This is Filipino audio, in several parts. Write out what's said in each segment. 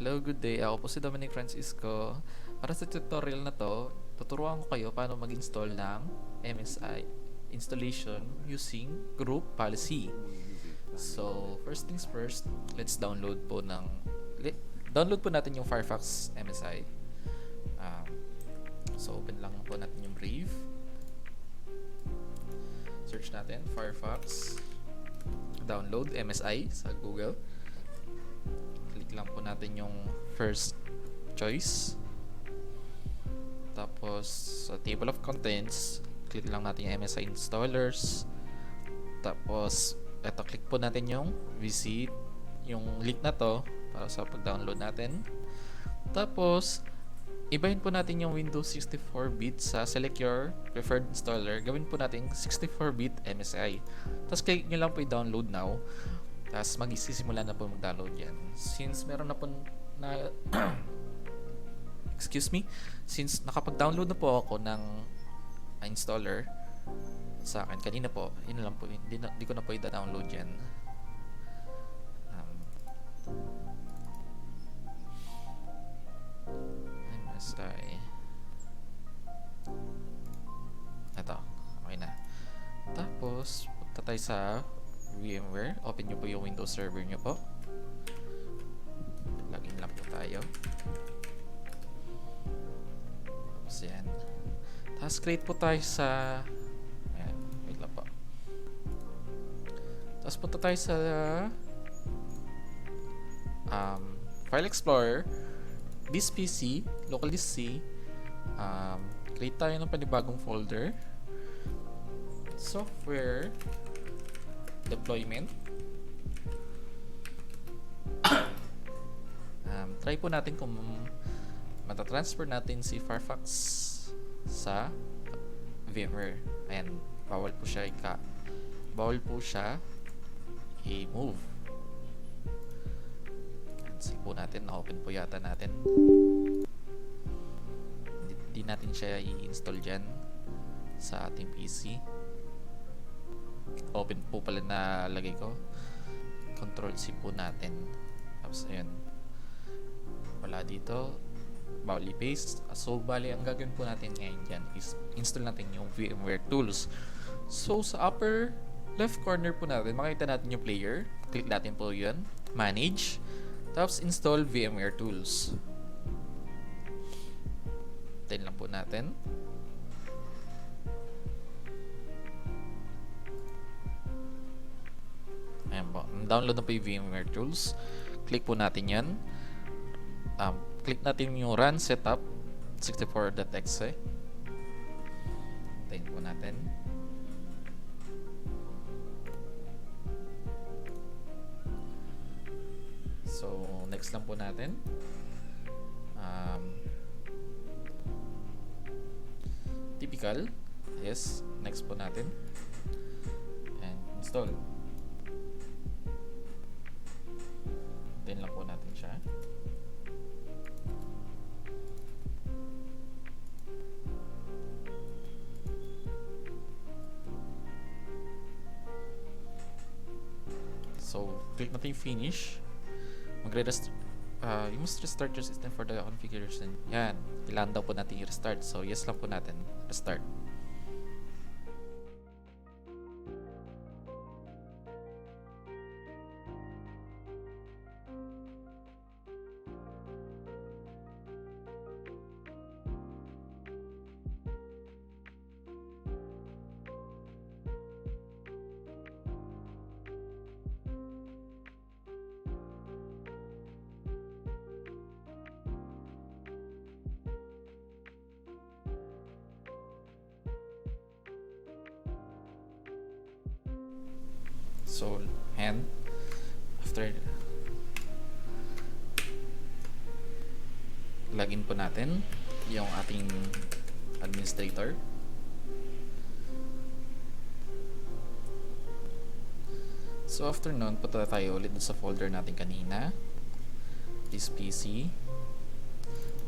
Hello, good day. Ako po si Dominic Francisco. Para sa tutorial na to, tuturuan ko kayo paano mag-install ng MSI installation using group policy. So, first things first, let's download po natin yung Firefox MSI. So, open lang po natin yung Brave. Search natin Firefox. Download MSI sa Google. Click lang po natin yung first choice. Tapos sa table of contents, click lang natin yung MSI installers. Tapos eto, click po natin yung visit, yung link na to para sa pag-download natin. Tapos ibahin po natin yung Windows 64-bit sa select your preferred installer. Gawin po natin 64-bit MSI. Tapos click nyo lang po i-download now. Tapos magsisimula na po mag-download yan. Since meron na po na since nakapag-download na po ako ng installer sa akin kanina po, yun lang po, hindi ko na po i-download yan. MSI ito, okay na. Tapos punta tayo sa VMware. Open nyo po yung Windows server nyo po. Login lang po tayo. Tapos yan. Tapos create po tayo sa ayan, wait lang po. Tapos punta tayo sa File Explorer. This PC, localist C. Create tayo ng panibagong folder. Software deployment. Try po natin kung matatransfer natin si Firefox sa VMware. Ayan, bawal po siya i-move. See po natin, na-open po yata natin. Hindi natin siya i-install dyan sa ating PC. Open po pala na lagay ko. Control C po natin. Tapos ayun, wala dito, bawal i-paste. So bali ang gagawin po natin ngayon dyan is install natin yung VMware tools. So sa upper left corner po natin, makita natin yung player. Click natin po yun, manage, tapos install VMware tools. Tayin lang po natin. Ayan po, download na po yung VMware tools. Click po natin yan. Click natin yung run setup 64.exe. Tayin po natin. So next lang po natin, typical, yes, next po natin, and install. Then lang po natin siya. So click natin finish. You must restart your system for the configuration. Yan, kailangan daw po natin i-restart. So yes lang po natin, restart. So, and after login po natin yung ating administrator. So, after nun, punta tayo ulit sa folder natin kanina. This PC,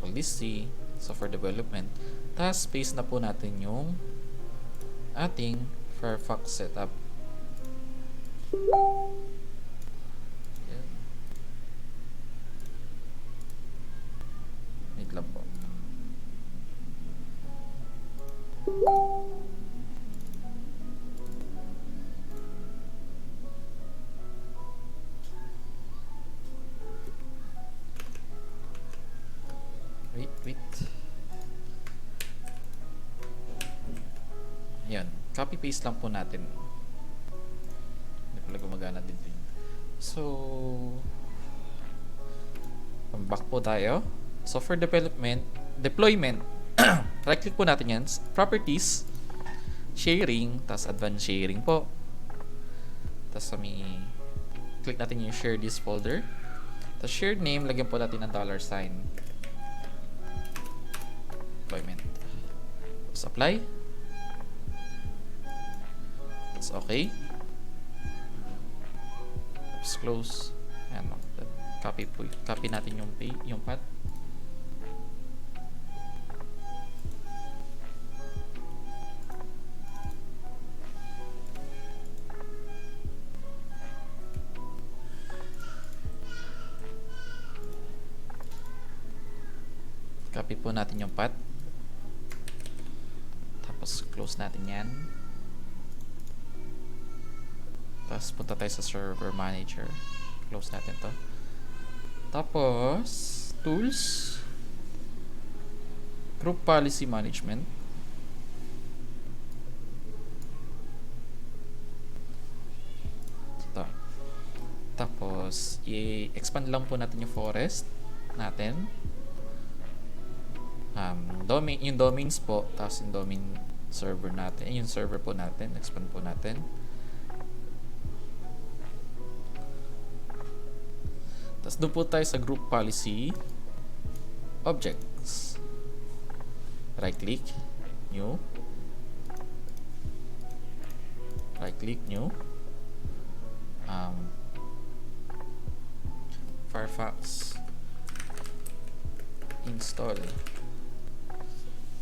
all this C, software development. Tapos, paste na po natin yung ating Firefox setup. Yan. Wait. Yan. Copy paste lang po natin. Hindi pala gumagana din. So, back po tayo. Software deployment, right click po natin yan. Properties, sharing, tas advanced sharing po. Tas click natin yung share this folder. Tas shared name, lagyan po natin ng $sign. Deployment. Tapos apply. That's okay. Tapos close. Ayan, copy natin yung path. Copy po natin yung path. Tapos close natin yan. Tapos punta tayo sa server manager. Close natin to. Tapos tools, group policy management. Ito. Tapos i-expand lang po natin yung forest natin. Yung domains po, tapos yung domain server natin, yung server po natin, expand po natin. Tapos doon po tayo sa group policy, objects, right click, new, Firefox install.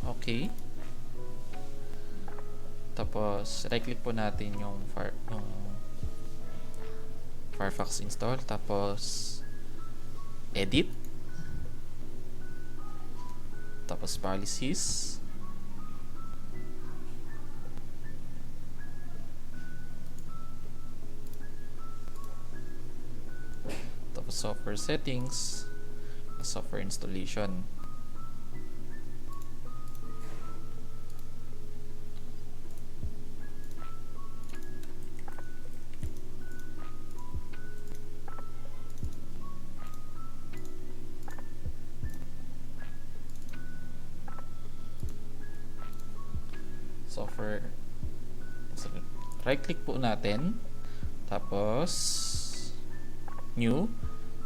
Okay. Tapos right click po natin yung Firefox install, tapos edit, tapos policies, tapos software settings, software installation. Software, right click po natin, tapos new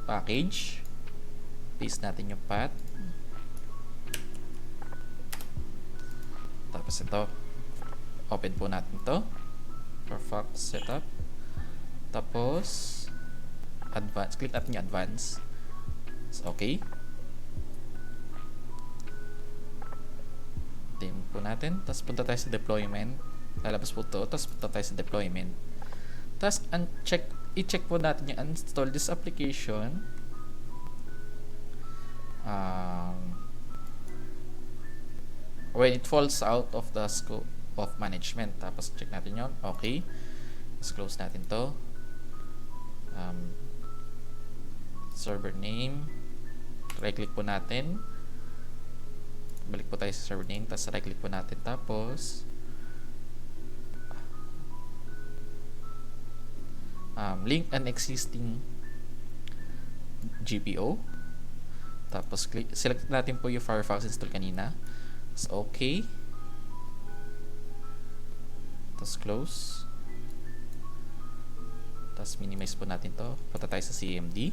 package, paste natin yung path, tapos ito open po natin to, Firefox setup, tapos advanced, click natin yung advanced. Okay, po natin, tapos punta tayo sa deployment, lalabas po to, tapos punta tayo sa deployment, tapos i-check po natin yung uninstall this application when it falls out of the scope of management. Tapos check natin yon. Okay, let's close natin to. Server name, right click po natin, balik po tayo sa server name, tapos right click po natin, tapos link an existing GPO, tapos select natin po yung Firefox install kanina, tapos okay, tapos close, tapos minimize po natin to, punta tayo sa CMD,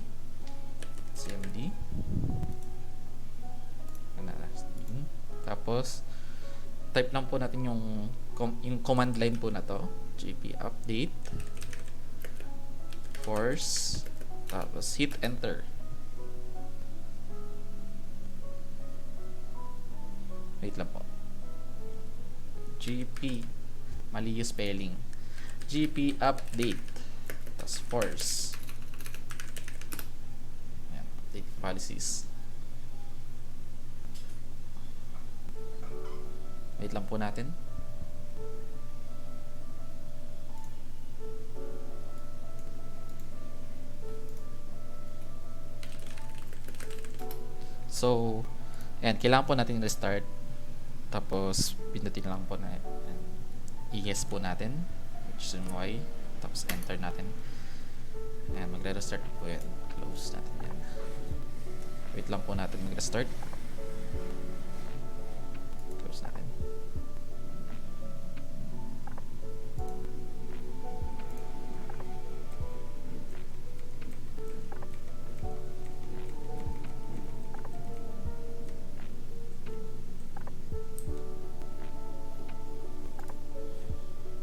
tapos type lang po natin yung command line po na to, gp update force, tapos hit enter. Wait lang po, gp, mali yung spelling, gp update, tapos force. Ayan, update policies. Wait lang po natin. So, Ayan, kailangan po natin restart. Tapos, pindutin lang po na yes po natin, which is yung Y. Tapos, enter natin. Ayan, magre-restart po yan. Close natin yan. Wait lang po natin mag-restart. Close natin.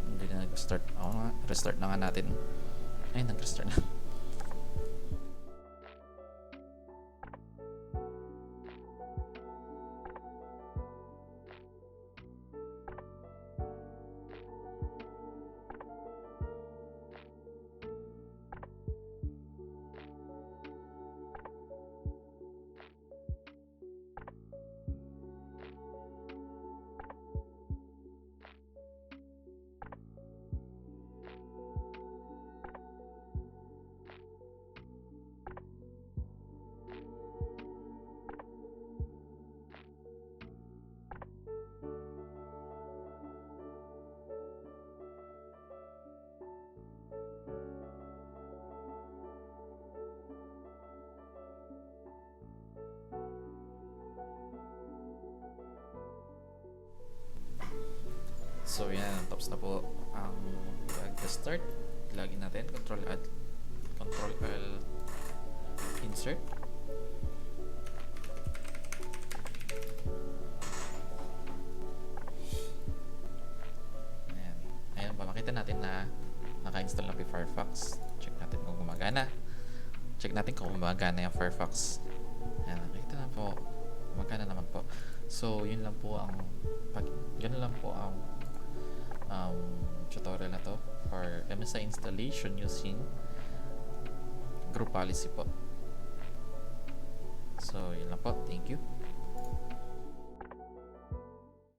Hindi na nag-start. Oo nga, restart na nga natin. Ay, nag-restart na. So yan, tapos na po ang start. Lagin natin, Control Alt, Control L, Insert. Ayan. Ayan pa, makita natin na naka-install na po yung Firefox. Check natin kung gumagana. Check natin kung gumagana yung Firefox. Ayan, nakita na po. Gumagana naman po. So, yun lang po ang ganun lang po ang tutorial na to for MSI installation using group policy po. So, yun lang po. Thank you.